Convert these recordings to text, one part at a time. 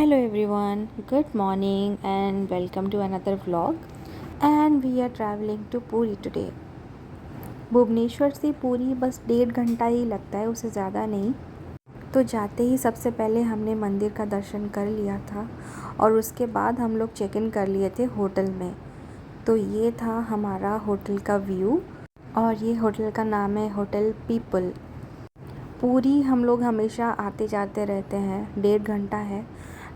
Hello everyone, good morning and welcome to another vlog. And we are traveling to Puri today. Bhubaneswar से पूरी बस 1.5 घंटा ही लगता है, उससे ज़्यादा नहीं। तो जाते ही सबसे पहले हमने मंदिर का दर्शन कर लिया था और उसके बाद हम लोग चेक इन कर लिए थे होटल में। तो ये था हमारा होटल का व्यू और ये होटल का नाम है होटल पीपल। पूरी हम लोग हमेशा आते जाते रहते हैं, 1.5 घंटा है,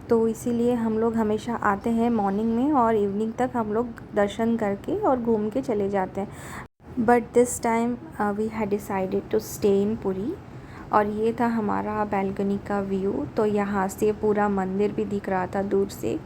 तो इसीलिए हम लोग हमेशा आते हैं मॉर्निंग में और इवनिंग तक हम लोग दर्शन करके और घूम के चले जाते हैं। But this time we had decided to stay in Puri. और ये था हमारा बैल्कनी का व्यू। तो यहाँ से पूरा मंदिर भी दिख रहा था दूर से।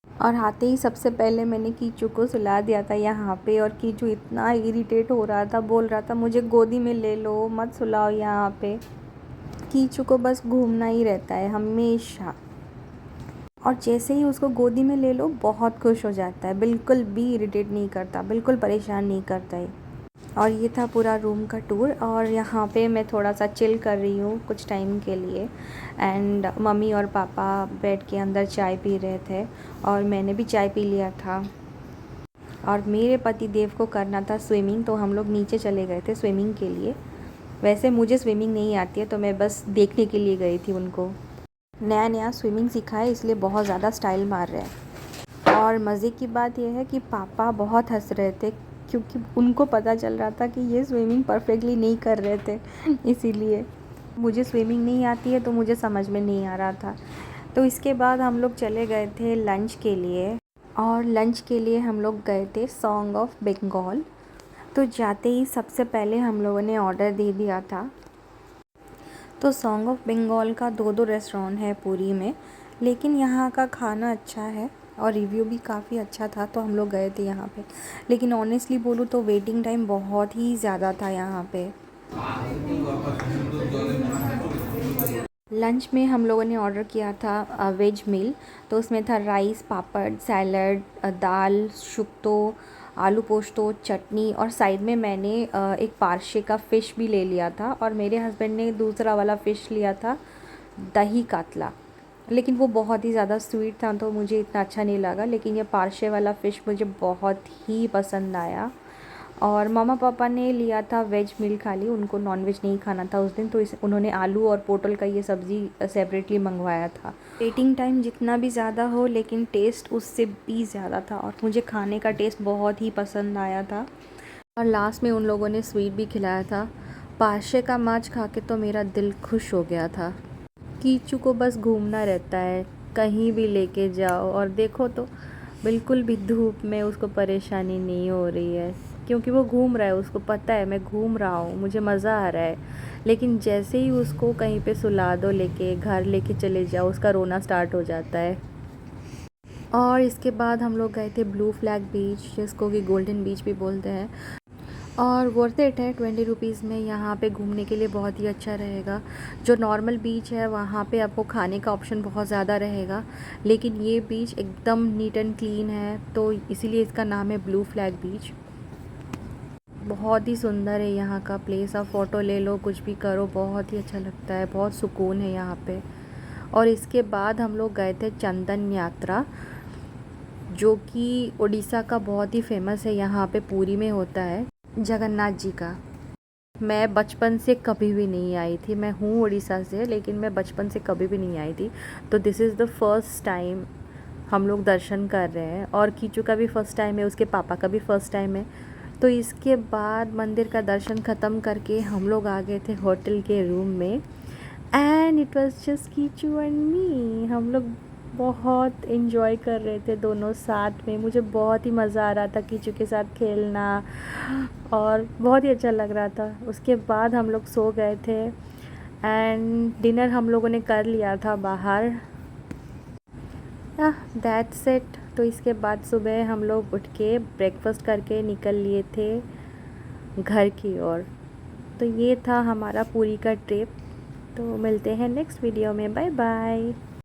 और आते ही सबसे पहले मैंने कीचू को सुला दिया था यहाँ पे, और कीचू इतना इरिटेट हो रहा था, बोल रहा था मुझे गोदी में ले लो, मत सुलाओ यहाँ पे। कीचू को बस घूमना ही रहता है हमेशा, और जैसे ही उसको गोदी में ले लो बहुत खुश हो जाता है, बिल्कुल भी इरिटेट नहीं करता, बिल्कुल परेशान नहीं करता है। और ये था पूरा रूम का टूर। और यहाँ पे मैं थोड़ा सा चिल कर रही हूँ कुछ टाइम के लिए। एंड मम्मी और पापा बेड के अंदर चाय पी रहे थे और मैंने भी चाय पी लिया था। और मेरे पति देव को करना था स्विमिंग, तो हम लोग नीचे चले गए थे स्विमिंग के लिए। वैसे मुझे स्विमिंग नहीं आती है, तो मैं बस देखने के लिए गई थी उनको। नया नया स्विमिंग सीखा है, इसलिए बहुत ज़्यादा स्टाइल मार रहे हैं। और मज़े की बात यह है कि पापा बहुत हंस रहे थे, क्योंकि उनको पता चल रहा था कि ये स्विमिंग परफेक्टली नहीं कर रहे थे। इसीलिए मुझे स्विमिंग नहीं आती है, तो मुझे समझ में नहीं आ रहा था। तो इसके बाद हम लोग चले गए थे लंच के लिए। और लंच के लिए हम लोग गए थे सॉन्ग ऑफ बंगाल। तो जाते ही सबसे पहले हम लोगों ने ऑर्डर दे दिया था। तो सॉन्ग ऑफ बंगाल का दो रेस्टोरेंट है पुरी में, लेकिन यहाँ का खाना अच्छा है और रिव्यू भी काफ़ी अच्छा था, तो हम लोग गए थे यहाँ पे। लेकिन ऑनेस्टली बोलूँ तो वेटिंग टाइम बहुत ही ज़्यादा था यहाँ पे। लंच में हम लोगों ने ऑर्डर किया था वेज मील। तो उसमें था राइस, पापड़, सैलड, दाल, शुक्तो, आलू पोस्तो, चटनी, और साइड में मैंने एक पार्शे का फ़िश भी ले लिया था, और मेरे हस्बैंड ने दूसरा वाला फ़िश लिया था दही कातला। लेकिन वो बहुत ही ज़्यादा स्वीट था, तो मुझे इतना अच्छा नहीं लगा। लेकिन ये पार्शे वाला फ़िश मुझे बहुत ही पसंद आया। और मामा पापा ने लिया था वेज मील खाली, उनको नॉनवेज नहीं खाना था उस दिन, तो उन्होंने आलू और पोटल का ये सब्ज़ी सेपरेटली मंगवाया था। वेटिंग टाइम जितना भी ज़्यादा हो, लेकिन टेस्ट उससे भी ज़्यादा था, और मुझे खाने का टेस्ट बहुत ही पसंद आया था। और लास्ट में उन लोगों ने स्वीट भी खिलाया था। पाशे का माछ खा के तो मेरा दिल खुश हो गया था। कीचू को बस घूमना रहता है, कहीं भी लेके जाओ, और देखो तो बिल्कुल भी धूप में उसको परेशानी नहीं हो रही है, क्योंकि वो घूम रहा है, उसको पता है मैं घूम रहा हूँ, मुझे मज़ा आ रहा है। लेकिन जैसे ही उसको कहीं पे सुला दो, लेके घर लेके चले जाओ, उसका रोना स्टार्ट हो जाता है। और इसके बाद हम लोग गए थे ब्लू फ्लैग बीच, जिसको कि गोल्डन बीच भी बोलते हैं। और वर्थ इट है, 20 रुपीज़ में यहाँ पे घूमने के लिए बहुत ही अच्छा रहेगा। जो नॉर्मल बीच है वहाँ पे आपको खाने का ऑप्शन बहुत ज़्यादा रहेगा, लेकिन ये बीच एकदम नीट एंड क्लीन है, तो इसीलिए इसका नाम है ब्लू फ्लैग बीच। बहुत ही सुंदर है यहाँ का प्लेस, आप फ़ोटो ले लो, कुछ भी करो, बहुत ही अच्छा लगता है, बहुत सुकून है यहाँ पे। और इसके बाद हम लोग गए थे चंदन यात्रा, जो कि उड़ीसा का बहुत ही फेमस है, यहाँ पे पुरी में होता है, जगन्नाथ जी का। मैं बचपन से कभी भी नहीं आई थी, मैं हूँ उड़ीसा से, लेकिन मैं बचपन से कभी भी नहीं आई थी। तो this is the first time हम लोग दर्शन कर रहे हैं, और कीचू का भी फ़र्स्ट टाइम है, उसके पापा का भी फ़र्स्ट टाइम है। तो इसके बाद मंदिर का दर्शन ख़त्म करके हम लोग आ गए थे होटल के रूम में। And it was just Kichu and me. हम लोग बहुत इन्जॉय कर रहे थे दोनों साथ में, मुझे बहुत ही मज़ा आ रहा था कीचू के साथ खेलना, और बहुत ही अच्छा लग रहा था। उसके बाद हम लोग सो गए थे, एंड डिनर हम लोगों ने कर लिया था बाहर। That's it. तो इसके बाद सुबह हम लोग उठ के ब्रेकफास्ट करके निकल लिए थे घर की ओर। तो ये था हमारा पूरी का ट्रिप। तो मिलते हैं नेक्स्ट वीडियो में, बाय बाय।